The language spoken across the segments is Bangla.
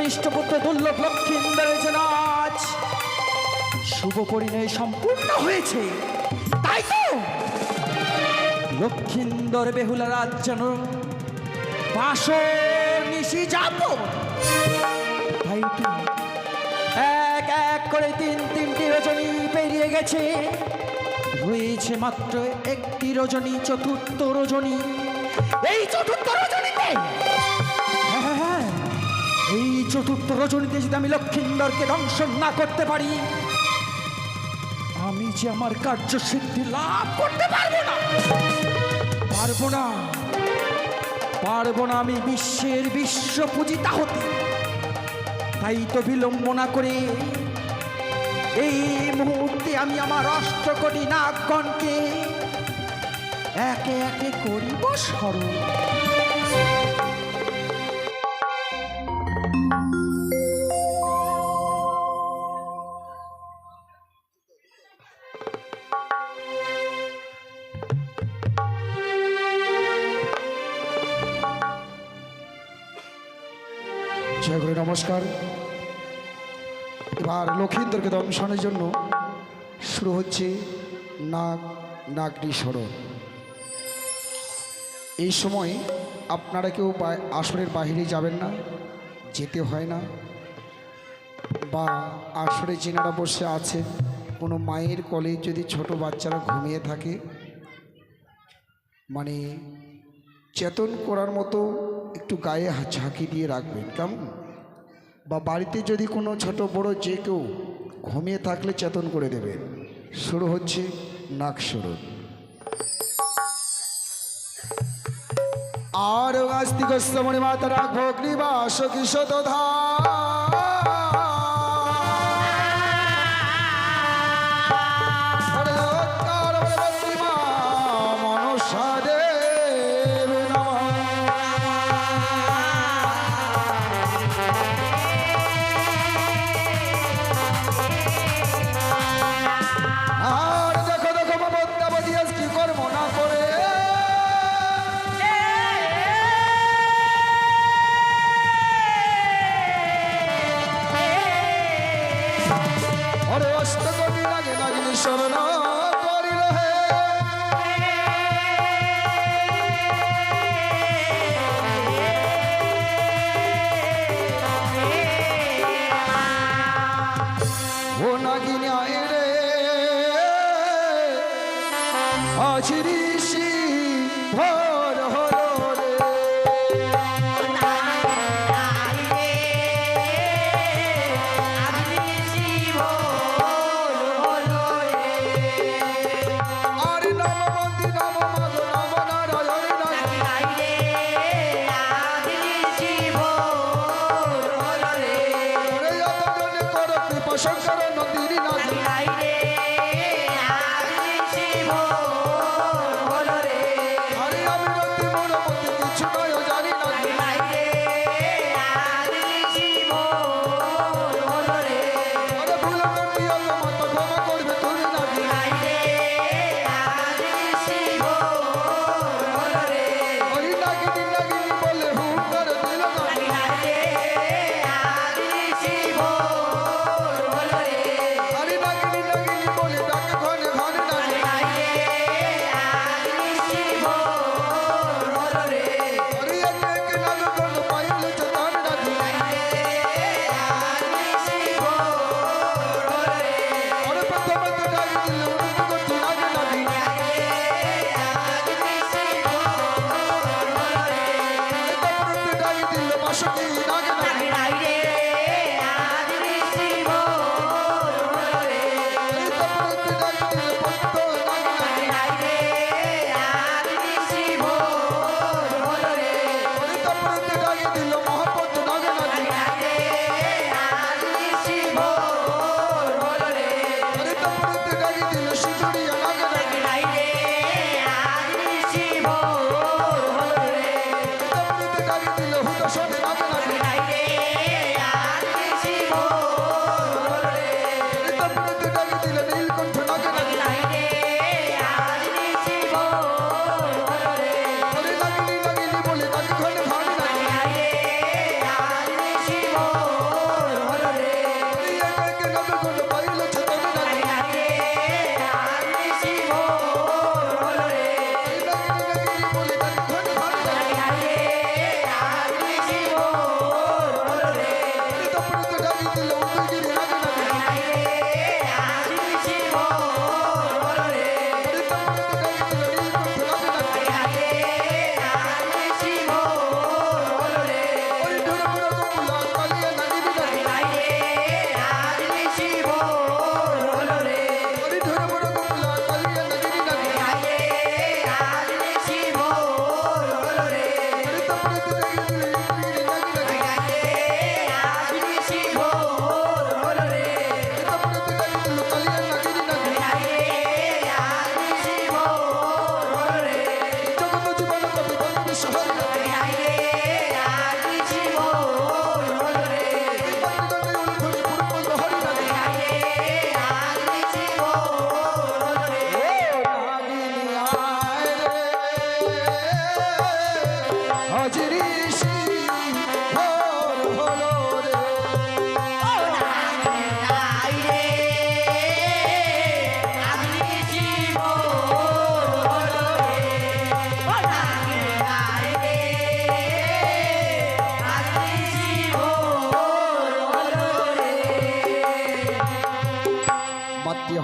কনিষ্ঠ পুত্র দুর্লভ লক্ষিন্দরের যেন আজ শুভ পরিণয় সম্পূর্ণ হয়েছে। তাই তো লক্ষিন্দর বেহুলা রাজ যেন বাসর নিশি যাব। তাই তো এক এক করে তিনটি রজনী পেরিয়ে গেছে, রয়েছে মাত্র একটি রজনী, চতুর্থ রজনী। এই চতুর্থ রজনীতে এই চতুর্থ রজনীতে যদি আমি লক্ষিন্দরকে ধ্বংস না করতে পারি, আমি যে আমার কার্যসিদ্ধি লাভ করতে পারবো না, পারবো না, পারবো না আমি বিশ্বের বিশ্ব পূজিতা হতে। তাই তো বিলম্ব না করে এই মুহূর্তে আমি আমার অষ্টকোটি নাগগণকে একে একে করিব স্মরণ। জয় গুরু, নমস্কার। এবার লক্ষিন্দরকে দংশনের জন্য শুরু হচ্ছে নাগ নাগরি স্মরণ। এই সময় আপনারা কেউ আসরের বাইরে যাবেন না, যেতে হয় না, বা আসরে যেনারা বসে আছেন কোনো মায়ের কোলে যদি ছোট বাচ্চারা ঘুমিয়ে থাকে, মানে চেতন করার মতো একটু গায়ে ঝাঁকি দিয়ে রাখবেন, কেমন? বা বাড়িতে যদি কোনো ছোট বড় যে কেউ ঘুমিয়ে থাকলে চেতন করে দেবেন। শুরু হচ্ছে নাগস্বরণ। আর আস্তিক মণি মাতা রাখব নিবাস কিশোর ধা Hey!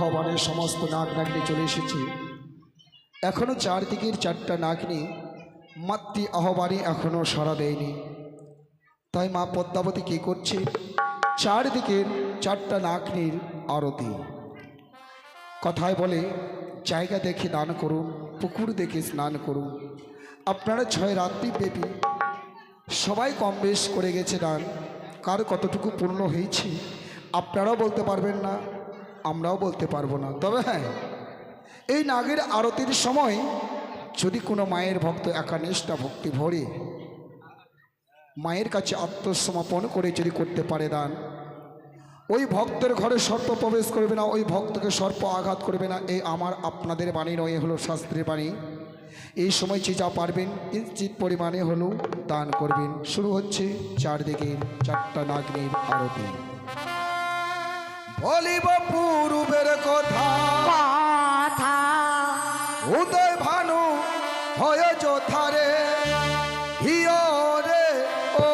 আহ্বানে সমস্ত নাগ নাগনি চলে এসেছে। এখনও চারদিকের চারটা নাগনি মাতৃ আহ্বানে এখনও সাড়া দেয়নি। তাই মা পদ্মাবতী কী করছে? চারদিকের চারটা নাগনির আরতি। কথায় বলে জায়গা দেখে দান করুন, পুকুর দেখে স্নান করুন। আপনারা 6 রাত্রি ব্যাপী সবাই কম বেশ করে গেছে দান। কার কতটুকু পূর্ণ হয়েছে আপনারাও বলতে পারবেন না, আমরাও বলতে পারবো না। তবে হ্যাঁ, এই নাগের আরতির সময় যদি কোনো মায়ের ভক্ত একানিষ্ঠা ভক্তি ভরে মায়ের কাছে আত্মসমর্পণ করে যদি করতে পারে দান, ওই ভক্তের ঘরে সর্প প্রবেশ করবে না, ওই ভক্তকে সর্প আঘাত করবে না। এই আমার আপনাদের বাণী নয়, হলো শাস্ত্রের বাণী। এই সময় যে যা পারবেন কিঞ্চিত পরিমাণে হলেও দান করবেন। শুরু হচ্ছে চারদিকে চারটা নাগনির আরতি। বলিব পূর্বের কথা উদয় ভানু হয় যথারে হিয় রে ও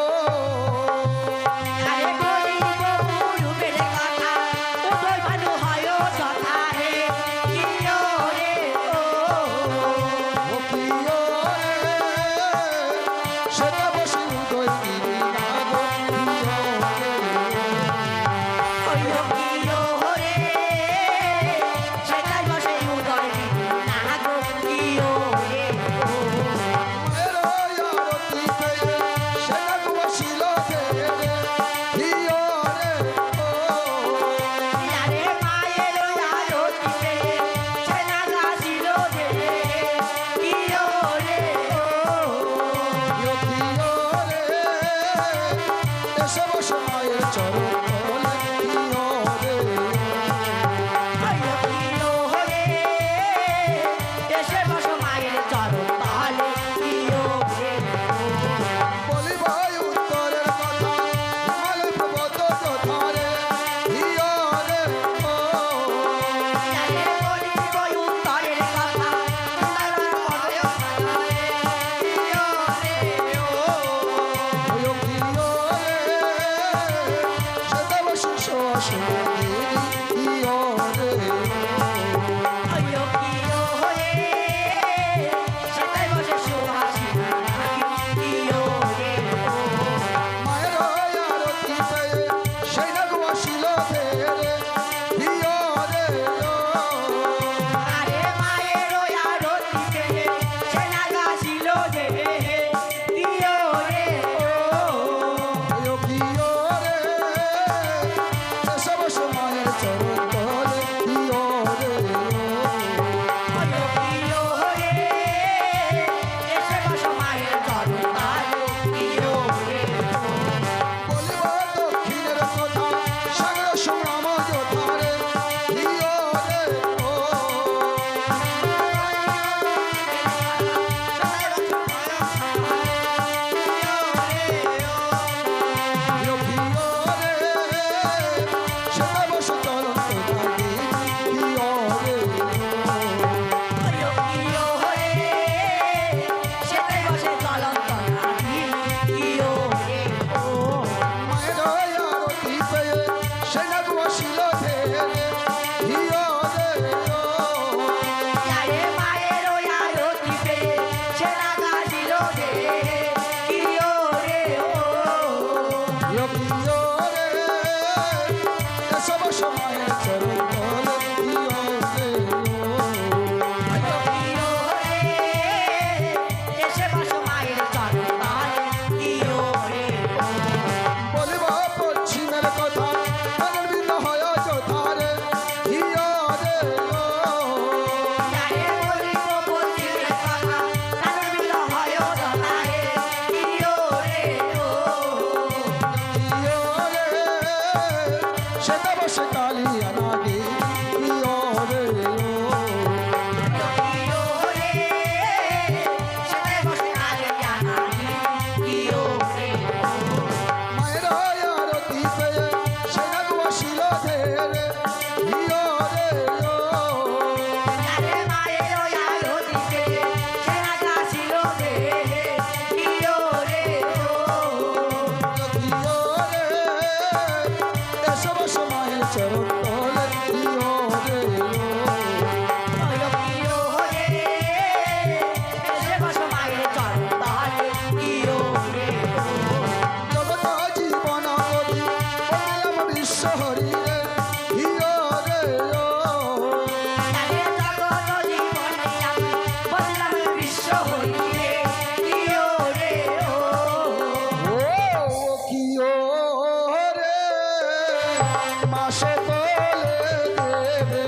সকলে দেবে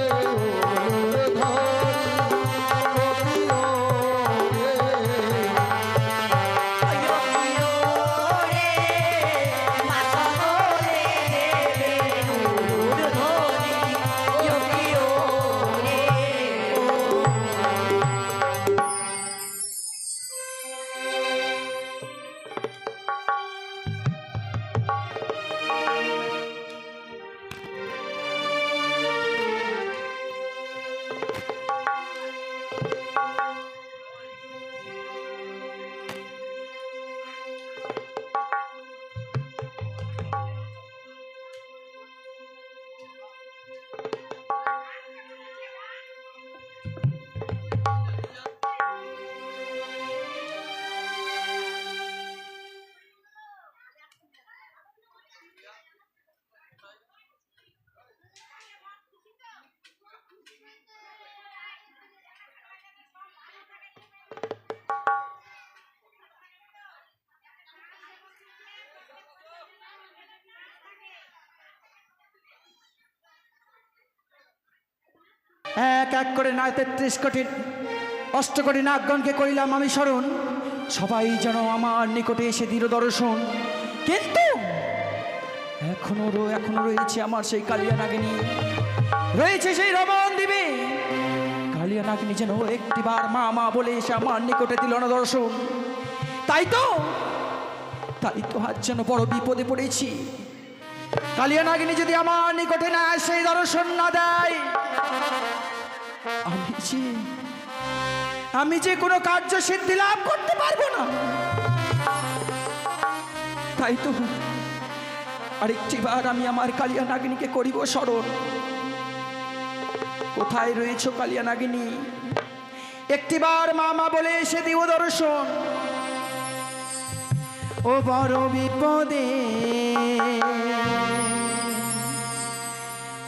ধরি এক এক করে না ৩৩ কোটি অষ্টকোটি নাগগণকে করিলাম আমি স্মরণ, সবাই যেন আমার নিকটে এসে দৃঢ় দর্শন। কিন্তু এখনো রয়েছে আমার সেই কালিয়া নাগিনী, রয়েছে সেই রমণ দিবে। কালিয়া নাগিনী যেন একটিবার মা মা বলে এসে আমার নিকটে দিল না দর্শন। তাই তো আজ যেন বড় বিপদে পড়েছি। কালিয়া নাগিনী যদি আমার নিকটে না এসে দর্শন না দেয়, আমি যে কোনো কার্য সিদ্ধি লাভ করতে পারবো না। তাই তো আরেকটিবার আমি আমার কালিয়া নাগিনীকে করিব স্মরণ। কোথায় রয়েছ কালিয়া নাগিনী? একটিবার মামা বলে এসে দিও দর্শন। ও বড় বিপদে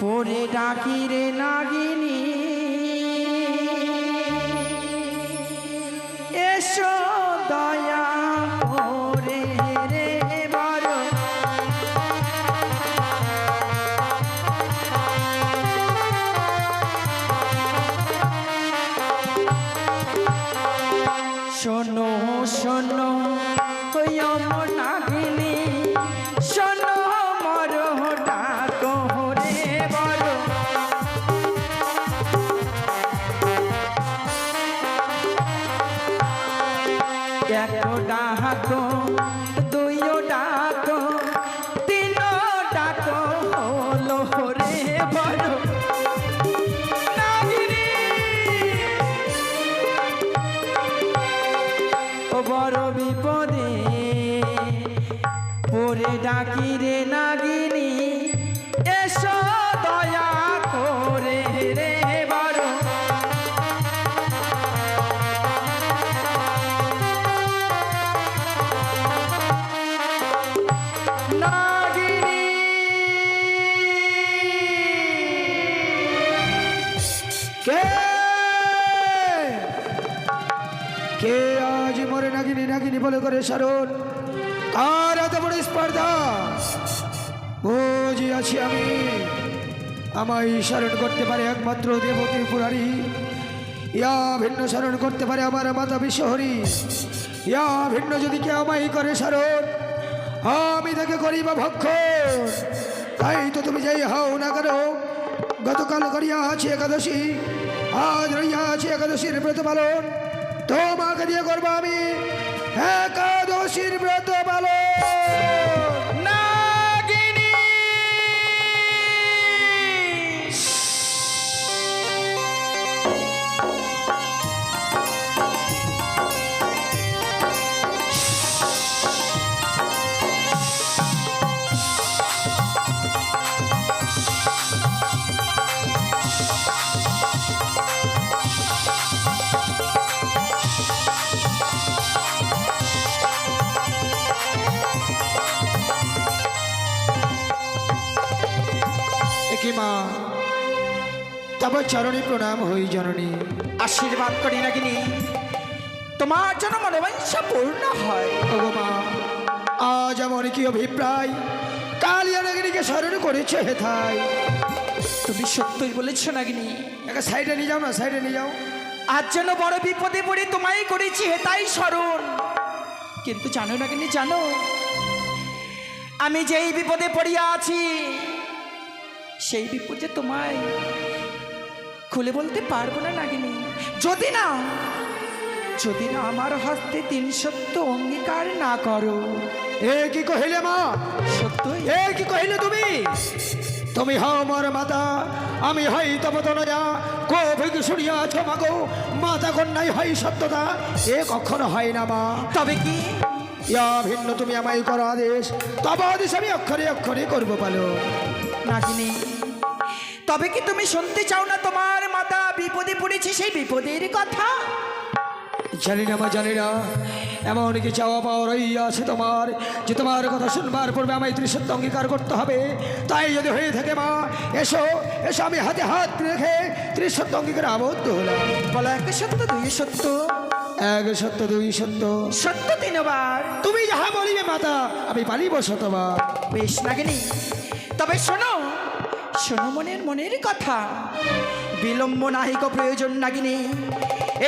পরে ডাকি রে নাগিনী, এসো দয়া করে রে বড়। শোনো শোনো ওই আমার নাগিনী, শোনো মর ডাক রে বড়। একো ডাকো দুইও ডাকো তিনও ডাকো হলো রে বড় নাগিনী। ও বড় বিপদে পরে ডাকি রে নাগিনী, এসো দয়া করে রে বড়। নাগিনী কে কে আজ মরে নাগিনী নাগিনী বলে করে স্মরণ? আর এত বড় স্পর্ধা বুঝি আছি আমি। আমায় স্মরণ করতে পারে একমাত্র দেবতী পুরারি, ইয়া ভিন্ন স্মরণ করতে পারে আমার মাতা বিশ্বহরি। ইয়া ভিন্ন যদি কে আমায় করে স্মরণ, আমি তাকে করিব ভক্ষণ। তাই তো তুমি যাই হও না কেন, গতকাল করিয়া আছে একাদশী, আজ রইয়া আছে একাদশীর ব্রত পালন। তোমাকে দিয়ে করবো আমি একাদশীর ব্রত পালন। নাগিনী মা, তব চরণে প্রণাম হই জননী। আশীর্বাদ করি নাগিনী, তোমার জন্য মনে বাঞ্ছা পূর্ণ হয়। ওগো মা, আজ আমার কি অভিপ্রায় কালিয়া নাগিনীকে স্মরণ করেছে হেথায়। তুমি সত্যই বলেছো নাগিনী। একটা সাইডে নিয়ে যাও না, সাইডে নিয়ে যাও। আজ যেন বড় বিপদে পড়ে তোমায় করেছি হেতাই স্মরণ। কিন্তু জানো নাগিনী, জানো আমি যেই বিপদে পড়িয়া আছি সেই বিপদে তোমায় খুলে বলতে পারবো না নাগিনী। যদি না আমার হস্তে 3 সত্য অঙ্গীকার না করো। এ কি কহিলে মা? সত্যই এ কি কহিলে তুমি? তুমি হও মোর মাতা, আমি হই তব তনয়া। কবে শুনিয়াছ মাগো, মাতা কন্যাই হয় সত্যতা। এ কখনো হয় না মা। তবে কি? ইয়া ভিন্ন তুমি আমায় করো আদেশ, তব আদেশ আমি অক্ষরে অক্ষরে করবো পালো। নাগিনী, তবে কি তুমি শুনতে চাও না তোমার মাতা বিপদে পড়েছে সেই বিপদের কথা? জানি না মা, জানি না। এমন কি চাওয়া পাওয়া রইয়া আছে তোমার যে তোমার কথা শুনবার পূর্বে আমায় ত্রিসত্য অঙ্গীকার করতে হবে। তাই যদি হয়ে থাকে মা, এসো এসো, আমি হাতে হাত রেখে ত্রিসত্য অঙ্গীকার আবদ্ধ হলাম। বলো 1 সত্য 2 সত্য। 1 সত্য 2 সত্য। সত্য 3 বার। তুমি যাহা বলিবে মাতা, আমি পালিব শতবার। বেশ নাগিনী, তবে শোনো শোনো মনের কথা। বিলম্ব নাহিক প্রয়োজন নাগিনী।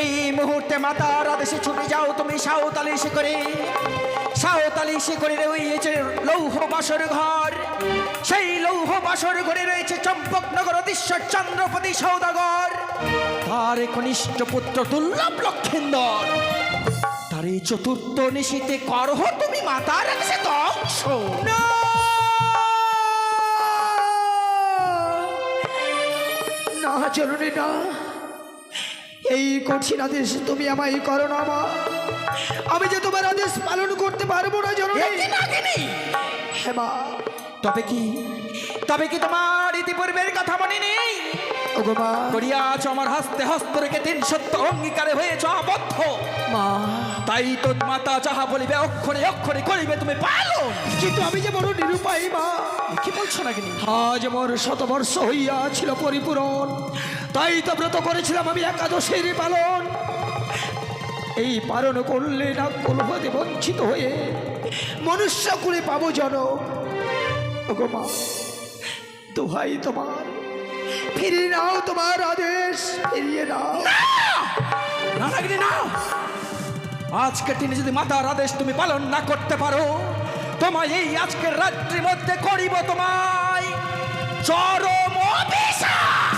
এই মুহূর্তে মাতার আদেশে ছুটে যাও তুমি সাঁওতালি করে রয়েছে লৌহ বাসর ঘর। সেই লৌহ বাসর ঘরে রয়েছে চম্পকনগর অধীশ্বর চন্দ্রপতি সৌদাগর, তার কনিষ্ঠ পুত্র দুর্লভ লক্ষেন্দর। তার এই 4র্থ নিশীতে করহ তুমি মাতার কাছে ধ্বংস। না জরুরি না, এই কঠিন আদেশ তুমি আমায় করো না মা। আমি যে তোমার আদেশ পালন করতে পারবো না জরুরি। হ্যাঁ মা। তবে কি তোমার ইতিপূর্বের কথা মনে নেই? ওগো মা, করিয়াছ আমার হস্তে হস্ত রেখে 3 সত্য অঙ্গীকারে হয়েছ আবদ্ধ। মা, তাই তো মাতা যাহা বলিবে অক্ষরে অক্ষরে করিবে তুমি পালন। কিন্তু আমি যে বড় নিরুপায় মা। কি বলছো নাগিনী? আজ মোর 100 বর্ষ হইয়া ছিল পরিপূরণ, তাই তো ব্রত করেছিলাম আমি একাদশীর পালন। এই পালন করলে না কলহতে বঞ্চিত হয়ে মনুষ্য করে পাবো জন। ওগো মা, দোহাই তোমার, ফিরিয়ে নাও তোমার আদেশ, ফিরিয়ে নাও। না নাগিনী না, আজকের দিনে যদি মাতার আদেশ তুমি পালন না করতে পারো, তোমায় এই আজকের রাত্রির মধ্যে করিব তোমায় চরম অভিশাপ।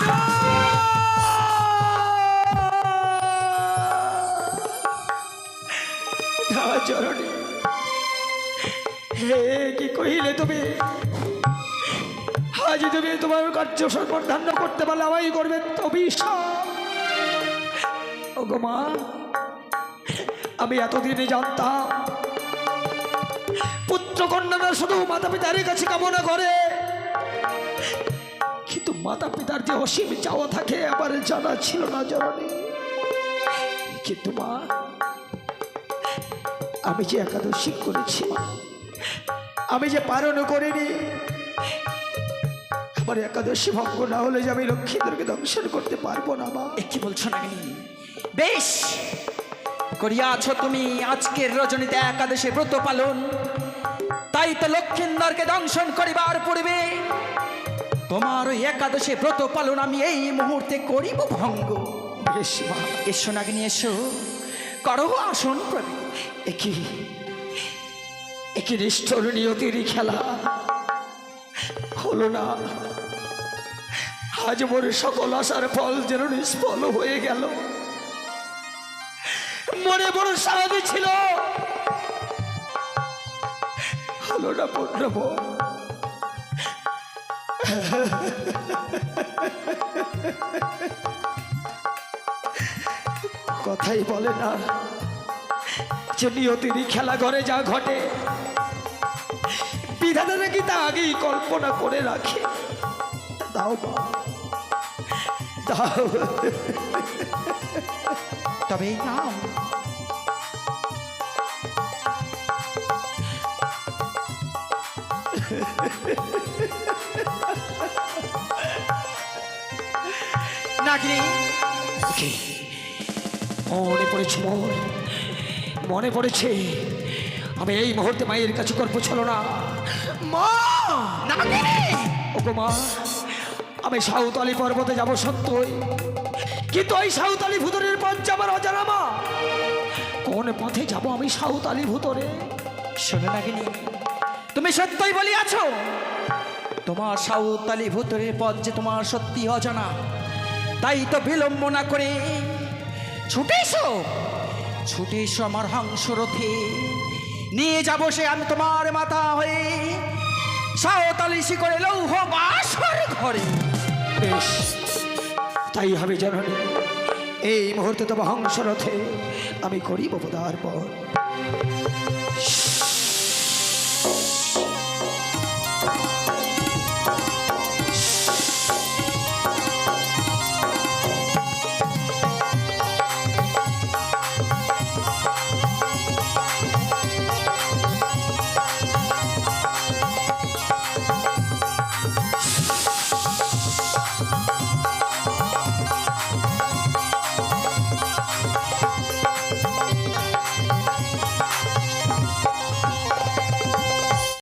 চরণী, হে কি কহিলে তুমি? আজ তুমি তোমার কার্য সম্পাদন করতে পারলে আমায় করবে অভিশাপ। ওগো মা, আমি এতদিনে জানতাম পুত্র কন্যারা শুধু মাতা পিতার কাছে কামনা করে, কিন্তু মাতা পিতার যে অসীম চাওয়া থাকে আমার জানা ছিল না জননী। কিন্তু মা, আমি যে একাদশী করেছি মা, আমি যে পালন করিনি, আমার একাদশী ভঙ্গ না হলে যে আমি লক্ষ্মীদেরকে দংশন করতে পারবো না মা। কি বলছো নাগিনী? বেশ করিয়াছ তুমি আজকের রজনীতে একাদশী ব্রত পালন, তাই তো লক্ষিন্দরকে দংশন করিবার পূর্বে তোমার ওই একাদশী ব্রত পালন আমি এই মুহূর্তে করিব ভঙ্গ। বেশ মা, এসো নাগিনী এসো, করো আসন প্রবীণ। একই নিষ্ঠুর নিয়তির খেলা হলো না। আজ মোর সকল আশার ফল যেন নিষ্ফল হয়ে গেল। মনে বড় সাধ ছিল, হলো না পূর্ণব। কথাই বলে না যে নিয়তির খেলা ঘরে যা ঘটে বিধাতা নাকি তা আগেই কল্পনা করে রাখে। দাও মা, দাও। তবে নাও নাগিনী। মনে পড়েছে মনে পড়েছে আমি এই মুহূর্তে মায়ের কাছে গর্ব ছিল না। মা নাগিনী! ওগো মা, আমি সাঁওতালি পর্বতে যাব সত্যই, কিন্তু ওই সাঁওতালি ভুতরের পথ যাবার অজানা মা। কোন পথে যাব আমি সাঁওতালি ভুতরে? শোনো নাগিনী, তুমি সত্যই বলিয়াছ, তোমার সাঁওতালি ভুতরের পথ যে তোমার সত্যি অজানা। তাই তো বিলম্ব না করে ছুটে এসো আমার হংস রথে। নিয়ে যাব সে আমি তোমার মাথা হয়ে সাঁওতালি শিকড়ে লৌহ বাসর ঘরে। বেশ, তাই হবে জননী। এই মুহূর্তে তোমার হংস রথে আমি করিব পদার্পণ।